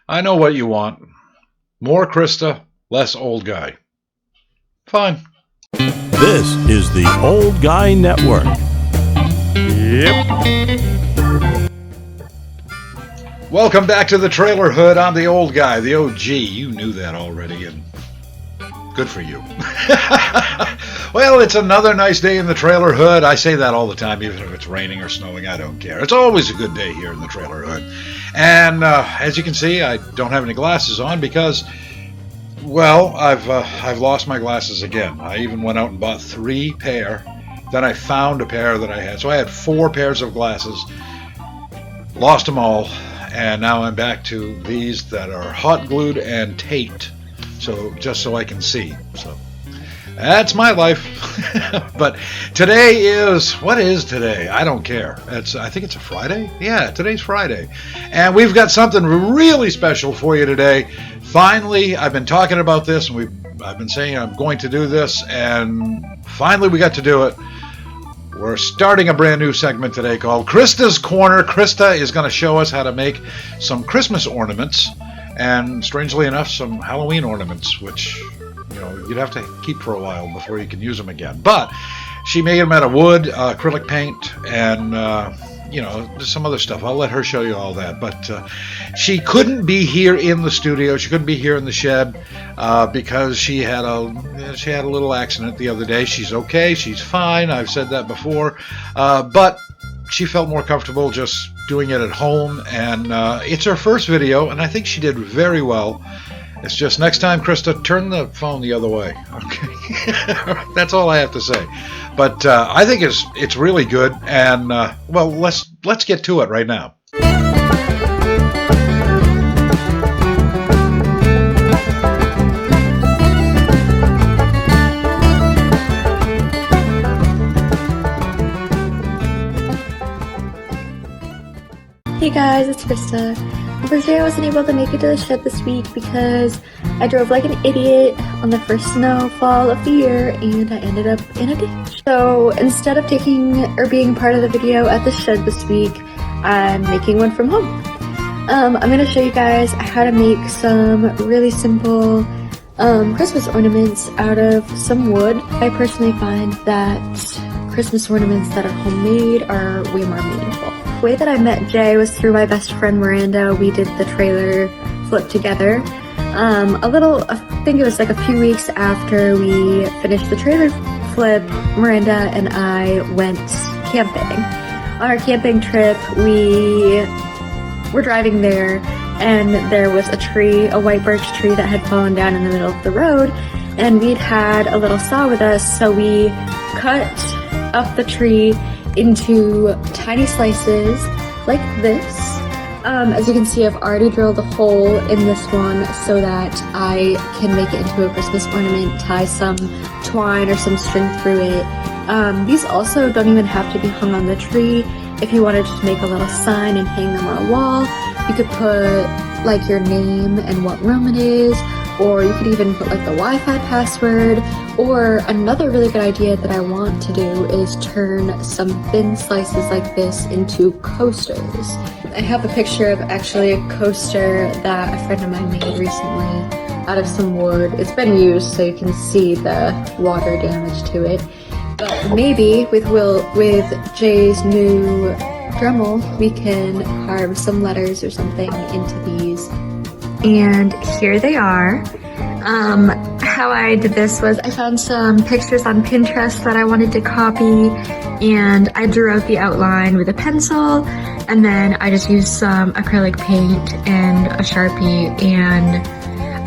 I know what you want. More Krista, less old guy. Fine. This is the Old Guy Network. Yep. Welcome back to the Trailer Hood. I'm the old guy, the OG. You knew that already, and good for you. Well, it's another nice day in the Trailer Hood. I say that all the time, even if it's raining or snowing, I don't care. It's always a good day here in the Trailer Hood. And as you can see, I don't have any glasses on because, well, I've lost my glasses again. I even went out and bought 3 pair. Then I found a pair that I had. So I had 4 pairs of glasses, lost them all, and now I'm back to these that are hot glued and taped, so just so I can see. So that's my life. But today is, what is today? I don't care. I think it's a Friday. Yeah, today's Friday, and we've got something really special for you today. Finally, I've been talking about this, and I've been saying I'm going to do this, and finally we got to do it. We're starting a brand new segment today called Krista's Corner. Krista is going to show us how to make some Christmas ornaments, and strangely enough, some Halloween ornaments, which, you know, you'd have to keep for a while before you can use them again. But she made them out of wood, acrylic paint, and you know, some other stuff. I'll let her show you all that. But she couldn't be here in the studio. She couldn't be here in the shed because she had a little accident the other day. She's okay. She's fine. I've said that before. But she felt more comfortable just doing it at home. And it's her first video, and I think she did very well. It's just next time, Krista, turn the phone the other way. Okay, that's all I have to say. But I think it's really good, and well, let's get to it right now. Hey guys, it's Krista. Unfortunately, I wasn't able to make it to the shed this week because I drove like an idiot on the first snowfall of the year and I ended up in a ditch. So instead of being part of the video at the shed this week, I'm making one from home. I'm going to show you guys how to make some really simple Christmas ornaments out of some wood. I personally find that Christmas ornaments that are homemade are way more meaningful. The way that I met Jay was through my best friend Miranda. We did the trailer flip together. I think it was like a few weeks after we finished the trailer flip, Miranda and I went camping. On our camping trip, we were driving there and there was a tree, a white birch tree that had fallen down in the middle of the road, and we'd had a little saw with us, so we cut up the tree into tiny slices like this. As you can see, I've already drilled a hole in this one so that I can make it into a Christmas ornament, tie some twine or some string through it. These also don't even have to be hung on the tree. If you wanted to make a little sign and hang them on a wall, you could put like your name and what room it is, or you could even put like the Wi-Fi password. Or another really good idea that I want to do is turn some thin slices like this into coasters. I have a picture of actually a coaster that a friend of mine made recently out of some wood. It's been used so you can see the water damage to it. But maybe with Jay's new Dremel, we can carve some letters or something into these. And here they are. How I did this was I found some pictures on Pinterest that I wanted to copy, and I drew out the outline with a pencil, and then I just used some acrylic paint and a Sharpie, and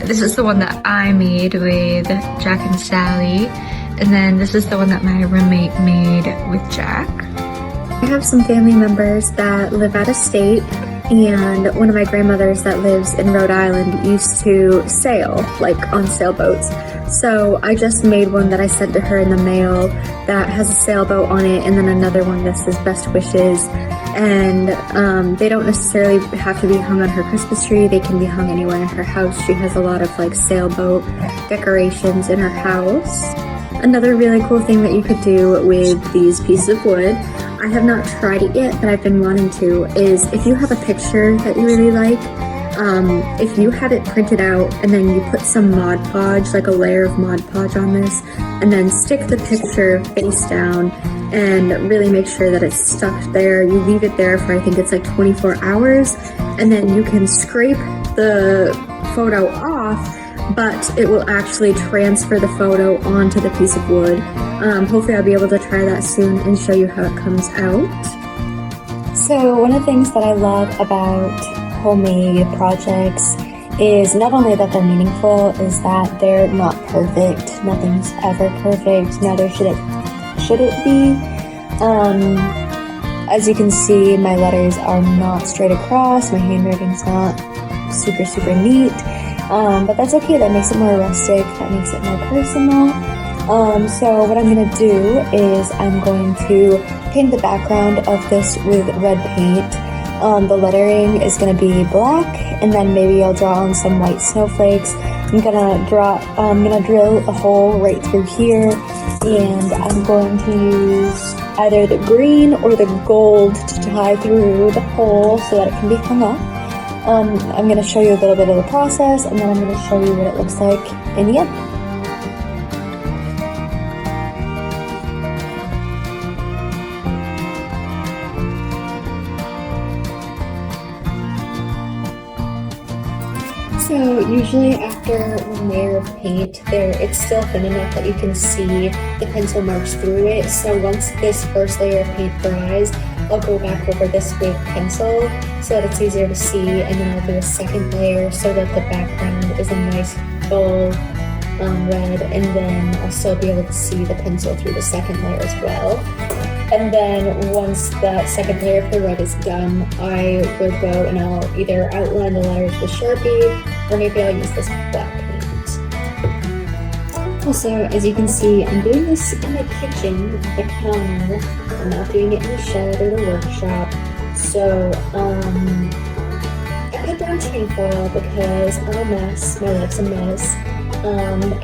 this is the one that I made with Jack and Sally, and then this is the one that my roommate made with Jack. I have some family members that live out of state, and one of my grandmothers that lives in Rhode Island used to sail, like on sailboats. So I just made one that I sent to her in the mail that has a sailboat on it, and then another one that says best wishes. And they don't necessarily have to be hung on her Christmas tree. They can be hung anywhere in her house. She has a lot of like sailboat decorations in her house. Another really cool thing that you could do with these pieces of wood, I have not tried it yet, but I've been wanting to, is if you have a picture that you really like, if you have it printed out and then you put some Mod Podge, like a layer of Mod Podge on this, and then stick the picture face down and really make sure that it's stuck there. You leave it there for, I think it's like 24 hours, and then you can scrape the photo off, but it will actually transfer the photo onto the piece of wood. Hopefully I'll be able to try that soon and show you how it comes out. So one of the things that I love about homemade projects is not only that they're meaningful, is that they're not perfect. Nothing's ever perfect, neither should it be. As you can see, my letters are not straight across, my handwriting's not super neat, but that's okay. That makes it more rustic, that makes it more personal. So what I'm going to do is I'm going to paint the background of this with red paint. The lettering is going to be black, and then maybe I'll draw on some white snowflakes. I'm gonna drill a hole right through here, and I'm going to use either the green or the gold to tie through the hole so that it can be hung up. I'm going to show you a little bit of the process, and then I'm going to show you what it looks like in the end. So usually after one layer of paint, it's still thin enough that you can see the pencil marks through it. So once this first layer of paint dries, I'll go back over this with pencil so that it's easier to see, and then I'll do a second layer so that the background is a nice full red, and then I'll still be able to see the pencil through the second layer as well. And then once that second layer of the red is done, I will go and I'll either outline the letters with Sharpie, or maybe I'll use this black paint. Also, as you can see, I'm doing this in the kitchen with the counter. I'm not doing it in the shed or the workshop. So, I put down tinfoil because I'm a mess. My life's a mess.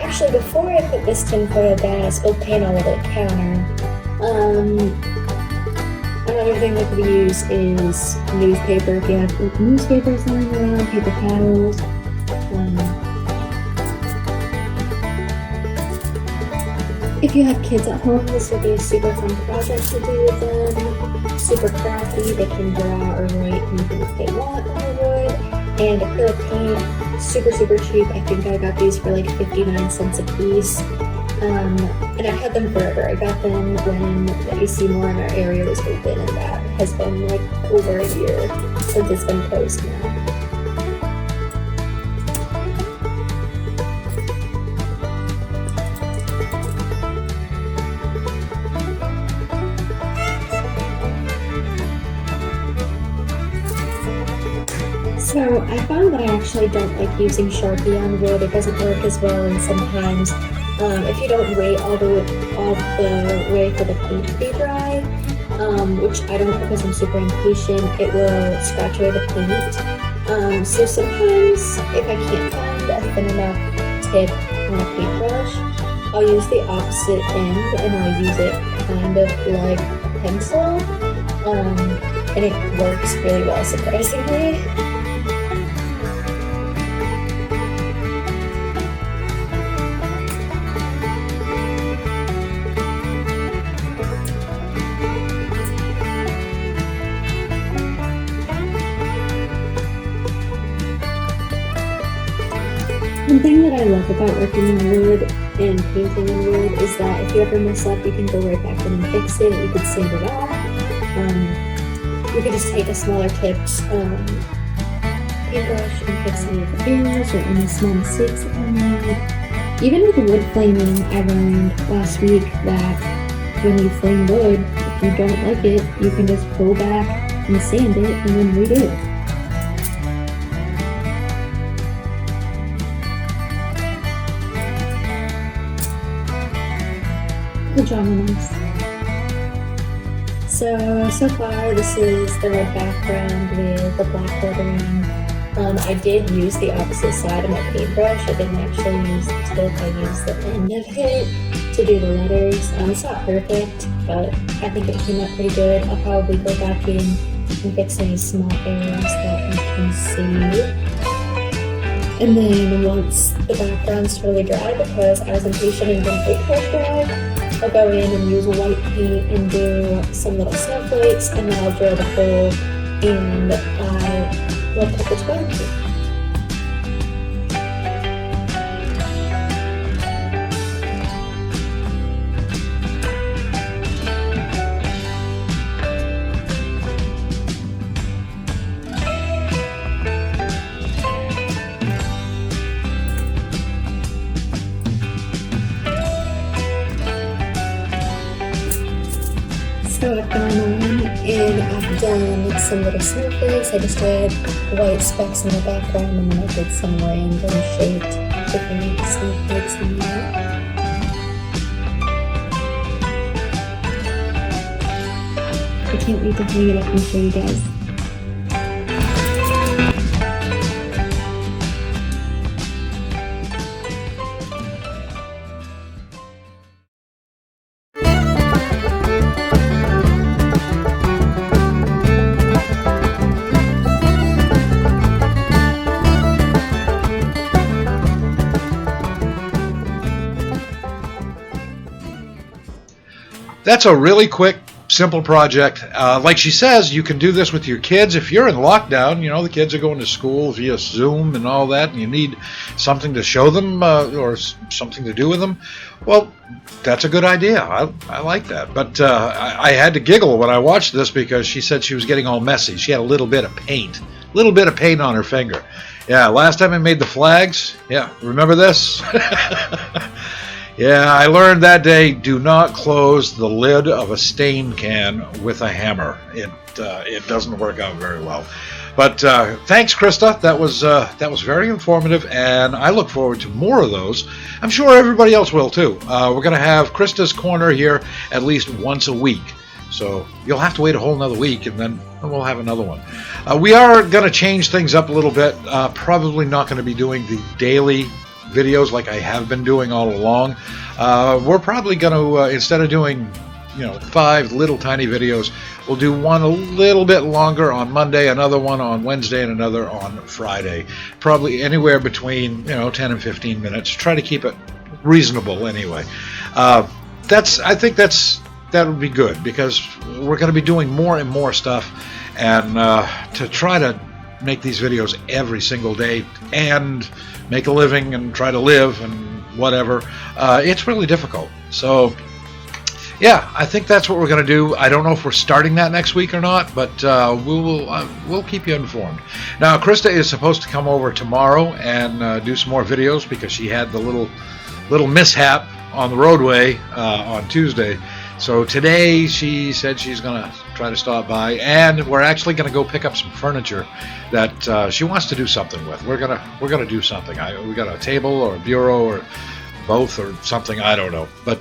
Actually, before I put this tinfoil down, I spilled paint all over the counter. Another thing that could be used is newspaper. If you have newspapers lying around, paper towels. If you have kids at home, this would be a super fun project to do with them. Super crafty, they can draw or write anything that they want on the wood. And acrylic paint, super cheap. I think I got these for like 59 cents a piece. And I've had them forever. I got them when the AC Moore in our area was open, and that has been like over a year since it's been closed now. So I found that I actually don't like using Sharpie on wood. It doesn't work as well, and sometimes if you don't wait all the way for the paint to be dry, which I don't because I'm super impatient, it will scratch away the paint. So sometimes if I can't find a thin enough tip on a paintbrush, I'll use the opposite end and I'll use it kind of like a pencil, and it works really well, surprisingly. One thing that I love about working in wood and painting in wood is that if you ever mess up, you can go right back in and fix it. You could sand it off. You could just take a smaller tipped paintbrush and fix any of the errors or any small mistakes that you made. Even with wood flaming, I learned last week that when you flame wood, if you don't like it, you can just go back and sand it and then redo it. Pajamas. So far this is the red background with the black lettering. I did use the opposite side of my paintbrush. I didn't actually use the tip, I used the end of it to do the letters. It's not perfect, but I think it came out pretty good. I'll probably go back in and fix any small errors that you can see. And then once the background's totally dry, because I was impatient and didn't wait for it to dry, I'll go in and use white paint and do some little snowflakes, and then I'll drill the hole, and I will put the toilet paper. So I've gone on and I've done some little snowflakes. I just did white specks in the background, and then I did some random shaped different snowflakes in there. I can't wait to hang it up and show you guys. That's a really quick, simple project. Like she says, you can do this with your kids. If you're in lockdown, you know, the kids are going to school via Zoom and all that, and you need something to show them or something to do with them, well, that's a good idea. I like that. But I had to giggle when I watched this because she said she was getting all messy. She had a little bit of paint on her finger. Yeah, last time I made the flags, yeah, remember this? Yeah, I learned that day, do not close the lid of a stain can with a hammer. It doesn't work out very well. But thanks, Krista. That was very informative, and I look forward to more of those. I'm sure everybody else will too. We're going to have Krista's Corner here at least once a week. So you'll have to wait a whole another week, and then we'll have another one. We are going to change things up a little bit. Probably not going to be doing the daily videos like I have been doing all along. We're probably going to, instead of doing 5 little tiny videos, we'll do one a little bit longer on Monday, another one on Wednesday, and another on Friday. Probably anywhere between 10 and 15 minutes. Try to keep it reasonable anyway. I think that would be good, because we're going to be doing more and more stuff, and to try to make these videos every single day and make a living and try to live and whatever, it's really difficult. So yeah, I think that's what we're going to do. I don't know if we're starting that next week or not, but we'll keep you informed. Now, Krista is supposed to come over tomorrow and do some more videos, because she had the little mishap on the roadway on Tuesday. So today she said she's going to try to stop by, and we're actually going to go pick up some furniture that she wants to do something with. We're gonna do something. We got a table or a bureau or both or something. I don't know, but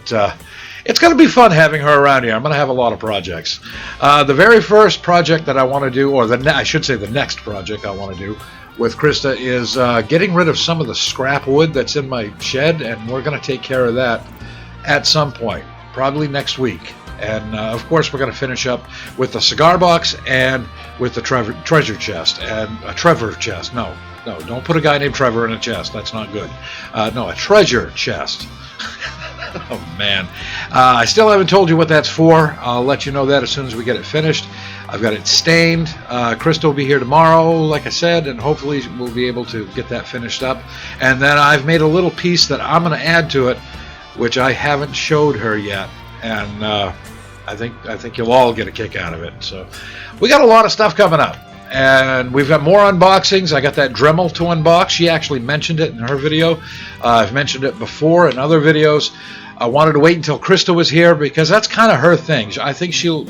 it's going to be fun having her around here. I'm going to have a lot of projects. The very first project that I want to do, or I should say the next project I want to do with Krista, is getting rid of some of the scrap wood that's in my shed, and we're going to take care of that at some point. Probably next week. And of course we're going to finish up with the cigar box and with the treasure chest. And a Trevor chest. No, don't put a guy named Trevor in a chest. That's not good. No, a treasure chest. Oh man. I still haven't told you what that's for. I'll let you know that as soon as we get it finished. I've got it stained. Krista will be here tomorrow, like I said, and hopefully we'll be able to get that finished up. And then I've made a little piece that I'm going to add to it, which I haven't showed her yet, and I think you'll all get a kick out of it. So we got a lot of stuff coming up, and we've got more unboxings. I got that Dremel to unbox. She actually mentioned it in her video. I've mentioned it before in other videos. I wanted to wait until Krista was here, because that's kind of her thing. I think she'll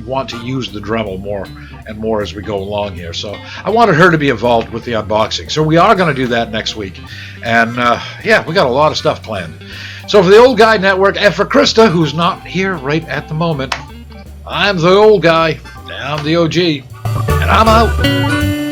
want to use the Dremel more and more as we go along here. So I wanted her to be involved with the unboxing. So we are going to do that next week. And yeah, we got a lot of stuff planned. So for the Old Guy Network, and for Krista, who's not here right at the moment, I'm the old guy, I'm the OG, and I'm out.